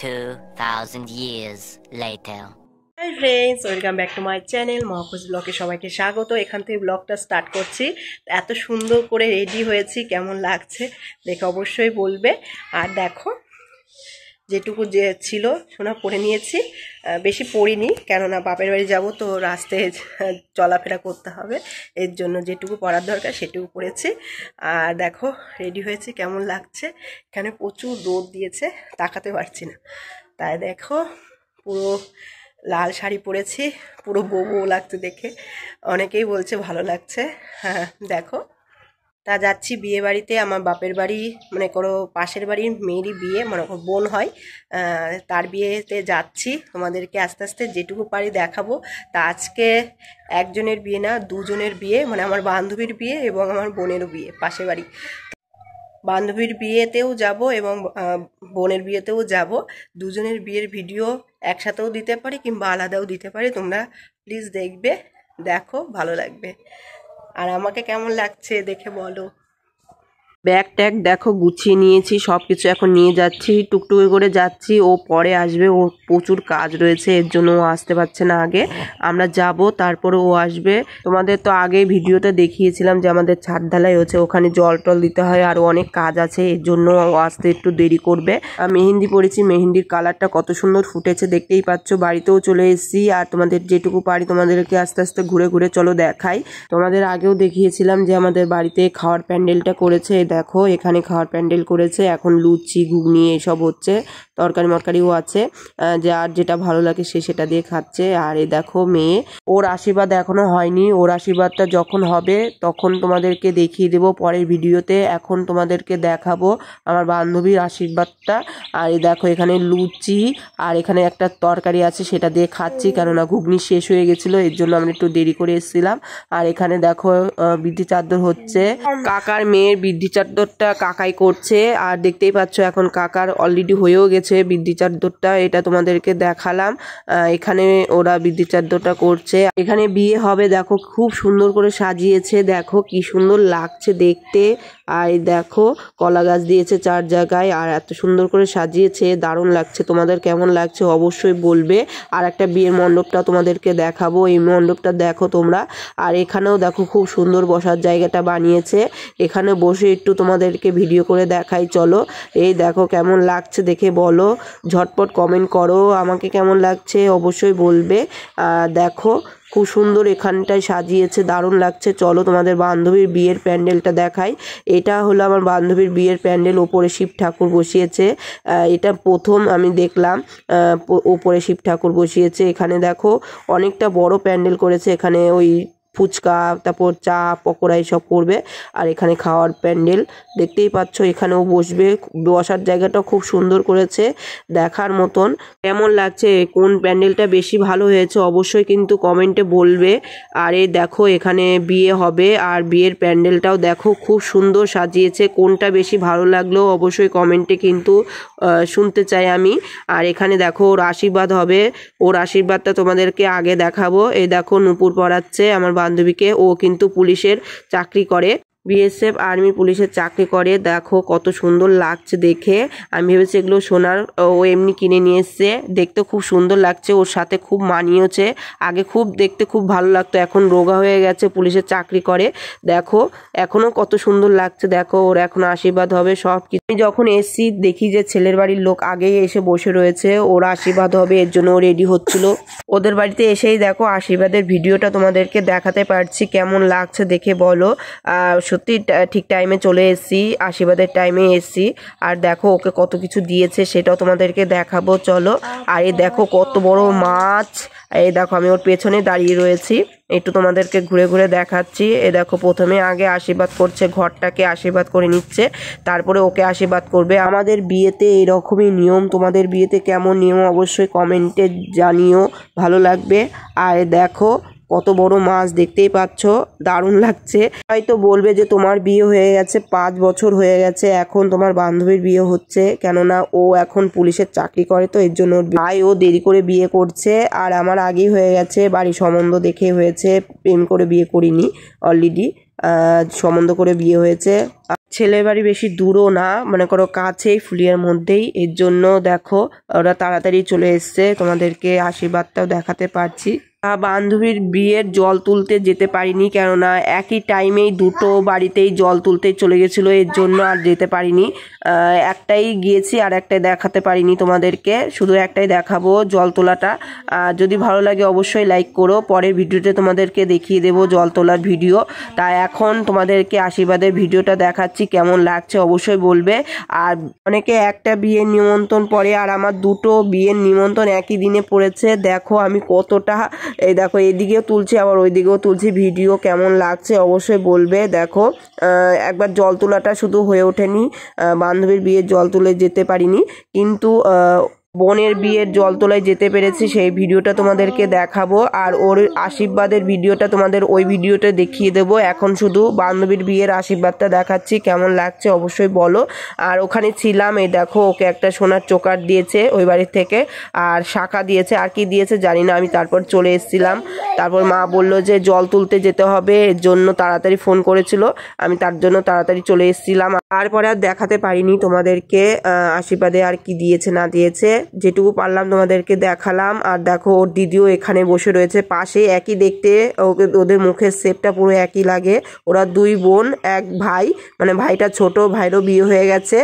2,000 years later. Hi friends, welcome back to my channel মহাপুজ ব্লগে সবাইকে স্বাগত। এখান থেকে ব্লগটা স্টার্ট করছি। এত সুন্দর করে রেডি হয়েছি, কেমন লাগছে দেখে অবশ্যই বলবে। আর দেখো যেটুকু যে ছিল সোনা পরে নিয়েছি, বেশি পরিনি, কেননা বাপের বাড়ি যাব তো রাস্তায় চলাফেরা করতে হবে, এর জন্য যেটুকু পরার দরকার সেটুকু পরেছি। আর দেখো রেডি হয়েছি, কেমন লাগছে। এখানে প্রচুর রোদ দিয়েছে, তাকাতে পারছি না, তাই দেখো পুরো লাল শাড়ি পরেছি, পুরো বউ লাগছে দেখে। অনেকেই বলছে ভালো লাগছে। হ্যাঁ দেখো, তা যাচ্ছি বিয়ে বাড়িতে। আমার বাপের বাড়ি মনে করো পাশের বাড়ির মেয়েরই বিয়ে, মনে করো বোন হয়, তার বিয়েতে যাচ্ছি। তোমাদেরকে আস্তে আস্তে যেটুকু পারি দেখাবো। তা আজকে একজনের বিয়ে না, দুজনের বিয়ে, মানে আমার বান্ধবীর বিয়ে এবং আমার বোনেরও বিয়ে, পাশের বাড়ি। বান্ধবীর বিয়েতেও যাব এবং বোনের বিয়েতেও যাব। দুজনের বিয়ের ভিডিও একসাথেও দিতে পারি কিংবা আলাদাও দিতে পারি, তোমরা প্লিজ দেখবে, দেখো ভালো লাগবে। আর আমাকে কেমন লাগছে দেখে বলো। ব্যাগ ট্যাগ দেখো গুছিয়ে নিয়েছি, সব কিছু এখন নিয়ে যাচ্ছি, টুকটুকে করে যাচ্ছি। ও পরে আসবে, ও প্রচুর কাজ রয়েছে, এর জন্য ও আসতে পারছে না। আগে আমরা যাব, তারপরে ও আসবে। তোমাদের তো আগে ভিডিওতে দেখিয়েছিলাম যে আমাদের ছাদ ঢালাই হচ্ছে, ওখানে জল টল দিতে হয়, আর অনেক কাজ আছে, এর জন্য ও আসতে একটু দেরি করবে। মেহেন্দি পরেছি, মেহেন্দির কালারটা কত সুন্দর ফুটেছে দেখতেই পাচ্ছ। বাড়িতেও চলে এসেছি, আর তোমাদের যেটুকু পারি তোমাদেরকে আস্তে আস্তে ঘুরে ঘুরে চলো দেখাই। তোমাদের আগেও দেখিয়েছিলাম যে আমাদের বাড়িতে খাওয়ার প্যান্ডেলটা করেছে। দেখো এখানে খাওয়ার প্যান্ডেল করেছে, এখন লুচি ঘুগনি এসব হচ্ছে, তরকারি মরকারিও আছে, যার যেটা ভালো লাগে সে সেটা দিয়ে খাচ্ছে। আর এই দেখো মেয়ে, ওর আশীর্বাদ এখনো হয়নি, ওর আশীর্বাদটা যখন হবে তখন তোমাদেরকে দেখিয়ে দেবো পরের ভিডিওতে। এখন তোমাদেরকে দেখাবো আমার বান্ধবীর আশীর্বাদটা। আর এই দেখো এখানে লুচি আর এখানে একটা তরকারি আছে, সেটা দিয়ে খাচ্ছি, কেননা ঘুগনি শেষ হয়ে গেছিলো, এর জন্য আমরা একটু দেরি করে এসেছিলাম। আর এখানে দেখো বৃদ্ধি চাদর হচ্ছে, কাকার মেয়ের বৃদ্ধি চাদরটা কাকাই করছে। আর দেখতেই পাচ্ছ এখন কাকার অলরেডি হয়েও গেছে বৃদ্ধি চাদরটা, এটা তোমাদেরকে দেখালাম। এখানে ওরা বৃদ্ধি চাদরটা করছে, এখানে বিয়ে হবে। দেখো খুব সুন্দর করে সাজিয়েছে, দেখো কি সুন্দর লাগছে দেখতে। আর দেখো কলা গাছ দিয়েছে 4 জায়গায়, আর এত সুন্দর করে সাজিয়েছে, দারুণ লাগছে। তোমাদের কেমন লাগছে অবশ্যই বলবে। আর একটা বিয়ের মণ্ডপটা তোমাদেরকে দেখাবো, এই মণ্ডপটা দেখো তোমরা। আর এখানেও দেখো খুব সুন্দর বসার জায়গাটা বানিয়েছে, এখানে বসে একটু তোমাদেরকে ভিডিও করে দেখাই চলো। এই দেখো কেমন লাগছে দেখে বলো, ঝটপট কমেন্ট করো, আমাকে কেমন লাগছে অবশ্যই বলবে। দেখো খুব সুন্দর এখানটায় সাজিয়েছে, দারুণ লাগছে। চলো তোমাদের বান্ধবীর বিয়ের প্যান্ডেলটা দেখাই। এটা হলো আমার বান্ধবীর বিয়ের প্যান্ডেল, ওপরে শিব ঠাকুর বসিয়েছে, এটা প্রথম আমি দেখলাম ওপরে শিব ঠাকুর বসিয়েছে। এখানে দেখো অনেকটা বড় প্যান্ডেল করেছে, এখানে ওই ফুচকা তারপর চা পকোড়া এইসব করবে। আর এখানে খাওয়ার প্যান্ডেল দেখতেই পাচ্ছ, এখানেও বসবে, বসার জায়গাটা খুব সুন্দর করেছে, দেখার মতন। কেমন লাগছে, কোন প্যান্ডেলটা বেশি ভালো হয়েছে অবশ্যই কিন্তু কমেন্টে বলবে। আর এই দেখো এখানে বিয়ে হবে, আর বিয়ের প্যান্ডেলটাও দেখো খুব সুন্দর সাজিয়েছে, কোনটা বেশি ভালো লাগলো অবশ্যই কমেন্টে কিন্তু শুনতে চাই আমি। আর এখানে দেখো ওর আশীর্বাদ হবে, ওর আশীর্বাদটা তোমাদেরকে আগে দেখাবো। এই দেখো নূপুর পরাচ্ছে আমার বান্ধবীকে, ও কিন্তু পুলিশের চাকরি করে, বিএসএফ আর্মি পুলিশের চাকরি করে। দেখো কত সুন্দর লাগছে দেখে, আমি ভেবেছি এগুলো সোনার, ও এমনি কিনে নিয়ে এসছে, দেখতে খুব সুন্দর লাগছে, ওর সাথে খুব মানিয়েছে। আগে খুব দেখতে খুব ভালো লাগতো, এখন রোগা হয়ে গেছে, পুলিশের চাকরি করে। দেখো এখনো কত সুন্দর লাগছে, দেখো ওর এখন আশীর্বাদ হবে সব কিছু। আমি যখন এসছি দেখি যে ছেলের বাড়ির লোক আগেই এসে বসে রয়েছে, ওর আশীর্বাদ হবে এর জন্য ও রেডি হচ্ছিল। ওদের বাড়িতে এসেই দেখো আশীর্বাদের ভিডিওটা তোমাদেরকে দেখাতে পারছি, কেমন লাগছে দেখে বলো। সত্যি ঠিক টাইমে চলে এসেছি, আশীর্বাদের টাইমে এসেছি। আর দেখো ওকে কত কিছু দিয়েছে সেটাও তোমাদেরকে দেখাবো চলো। আর এই দেখো কত বড় মাছ, এই দেখো আমি ওর পেছনে দাঁড়িয়ে রয়েছি, একটু তোমাদেরকে ঘুরে ঘুরে দেখাচ্ছি। এ দেখো প্রথমে আগে আশীর্বাদ করছে, ঘরটাকে আশীর্বাদ করে নিচ্ছে, তারপরে ওকে আশীর্বাদ করবে। আমাদের বিয়েতে এরকমই নিয়ম, তোমাদের বিয়েতে কেমন নিয়ম অবশ্যই কমেন্টে জানিও, ভালো লাগবে। আর দেখো কত বড় মাছ দেখতেই পাচ্ছ, দারুণ লাগছে। হয়তো বলবে যে তোমার বিয়ে হয়ে গেছে, 5 বছর হয়ে গেছে, এখন তোমার বান্ধবীর বিয়ে হচ্ছে, কেননা ও এখন পুলিশের চাকরি করে, তো এর জন্য ভাই ও দেরি করে বিয়ে করছে। আর আমার আগেই হয়ে গেছে, বাড়ি সম্বন্ধ দেখে হয়েছে, প্রেম করে বিয়ে করিনি, অলরেডি সম্বন্ধ করে বিয়ে হয়েছে। ছেলের বাড়ি বেশি দূরও না, মনে করো কাছেই, ফুলিয়ার মধ্যেই। এর জন্য দেখো ওরা তাড়াতাড়ি চলে এসছে, তোমাদেরকে আশীর্বাদটাও দেখাতে পারছি। বান্ধবীর বিয়ের জল তুলতে যেতে পারিনি, কেননা একই টাইমেই দুটো বাড়িতেই জল তুলতে চলে গেছিলো, এর জন্য আর যেতে পারিনি। একটাই গিয়েছি আর একটাই দেখাতে পারিনি তোমাদেরকে, শুধু একটাই দেখাবো জল তোলাটা। যদি ভালো লাগে অবশ্যই লাইক করো, পরের ভিডিওতে তোমাদেরকে দেখিয়ে দেবো জল তোলার ভিডিও। তাই এখন তোমাদেরকে আশীর্বাদের ভিডিওটা দেখাচ্ছি, কেমন লাগছে অবশ্যই বলবে। আর অনেকে একটা বিয়ের নিমন্ত্রণ পড়ে, আর আমার দুটো বিয়ের নিমন্ত্রণ একই দিনে পড়েছে। দেখো আমি কতটা, এই দেখো এইদিকেও তুলছি আবার ওইদিকেও তুলছি, ভিডিও কেমন লাগছে অবশ্যই বলবে। দেখো একবার জল তোলাটা শুধু হয়ে ওঠেনি, বান্ধবীর বিয়ের জল তুলে যেতে পারিনি, কিন্তু বোনের বিয়ের জল তোলায় যেতে পেরেছি, সেই ভিডিওটা তোমাদেরকে দেখাবো। আর ওর আশীর্বাদের ভিডিওটা তোমাদের ওই ভিডিওটা দেখিয়ে দেবো। এখন শুধু বান্ধবীর বিয়ের আশীর্বাদটা দেখাচ্ছি, কেমন লাগছে অবশ্যই বলো। আর ওখানে ছিলাম, এই দেখো ওকে একটা সোনার চোকার দিয়েছে ওই বাড়ির থেকে, আর শাঁখা দিয়েছে, আর কি দিয়েছে জানি না। আমি তারপর চলে এসেছিলাম, তারপর মা বলল যে জল তুলতে যেতে হবে, এর জন্য তাড়াতাড়ি ফোন করেছিল, আমি তার জন্য তাড়াতাড়ি চলে এসেছিলাম। তারপরে আর দেখাতে পারিনি তোমাদেরকে আশীর্বাদে আর কি দিয়েছে না দিয়েছে, যেটুকু পারলাম তোমাদেরকে দেখালাম। আর দেখো ওর দিদিও এখানে বসে রয়েছে পাশে, একই দেখতে, ওদের মুখের শেপটা পুরো একই লাগে। ওরা দুই বোন এক ভাই, মানে ভাইটা ছোট, ভাইরও বিয়ে হয়ে গেছে।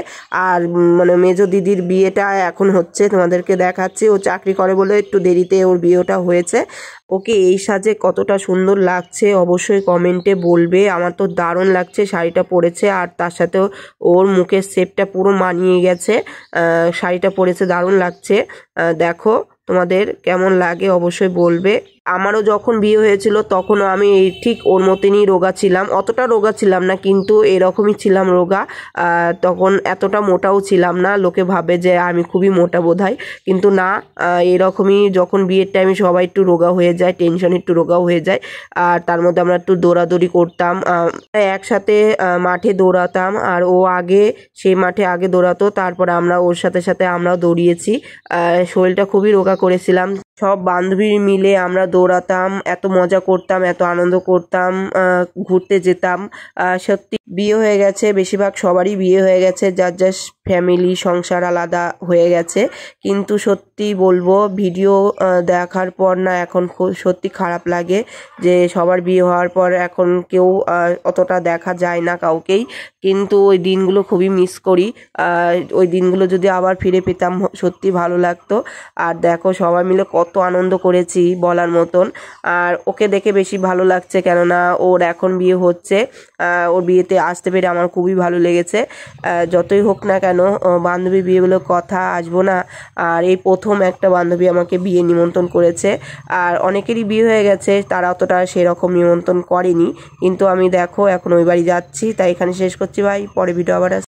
আর মানে মেজো দিদির বিয়েটা এখন হচ্ছে, তোমাদেরকে দেখাচ্ছি। ও চাকরি করে বলে একটু দেরিতে ওর বিয়েটা হয়েছে। ওকে এই সাজে কতটা সুন্দর লাগছে অবশ্যই কমেন্টে বলবে। আমার তো দারুণ লাগছে, শাড়িটা পরেছে আর তার সাথেও ওর মুখের শেপটা পুরো মানিয়ে গেছে, শাড়িটা পরেছে দারুণ লাগছে। দেখো তোমাদের কেমন লাগে অবশ্যই বলবে। আমারও যখন বিয়ে হয়েছিল তখনও আমি ঠিক ওর মতনই রোগা ছিলাম, অতটা রোগা ছিলাম না, কিন্তু এরকমই ছিলাম রোগা। তখন এতটা মোটাও ছিলাম না, লোকে ভাবে যে আমি খুবই মোটা বোধহয়, কিন্তু না, এরকমই যখন বিয়ের টাইমে সবাই একটু রোগা হয়ে যায়, টেনশন একটু রোগা হয়ে যায়। আর তার মধ্যে আমরা একটু দৌড়াদৌড়ি করতাম, একসাথে মাঠে দৌড়াতাম, আর ও আগে সেই মাঠে আগে দৌড়াতো, তারপর আমরা ওর সাথে সাথে আমরাও দৌড়িয়েছি। শরীরটা খুবই রোগা করেছিলাম। সব বান্ধবী মিলে আমরা দৌড়াতাম, এত মজা করতাম, এত আনন্দ করতাম, ঘুরতে যেতাম। সত্যি বিয়ে হয়ে গেছে, বেশিরভাগ সবারই বিয়ে হয়ে গেছে, যার যার ফ্যামিলি সংসার আলাদা হয়ে গেছে। কিন্তু সত্যি বলবো ভিডিও দেখার পর না এখন খুব সত্যি খারাপ লাগে যে সবার বিয়ে হওয়ার পর এখন কেউ অতটা দেখা যায় না কাউকেই। কিন্তু ওই দিনগুলো খুবই মিস করি, ওই দিনগুলো যদি আবার ফিরে পেতাম সত্যি ভালো লাগতো। আর দেখো সবাই মিলে কত আনন্দ করেছি বলার মতন। আর ওকে দেখে বেশি ভালো লাগছে, কেননা ওর এখন বিয়ে হচ্ছে, ওর বিয়েতে আসতে পেরে আমার খুবই ভালো লেগেছে। যতই হোক না কেন বান্ধবী বিয়ে বলে কথা আসবো না। আর এই প্রথম একটা বান্ধবী আমাকে বিয়ে নিমন্ত্রণ করেছে, আর অনেকেরই বিয়ে হয়ে গেছে, তারা অতটা সেরকম নিমন্ত্রণ করেনি। কিন্তু আমি দেখো এখন ওই বাড়ি যাচ্ছি, তাই এখানে শেষ করছি ভাই, পরে ভিডিও আবার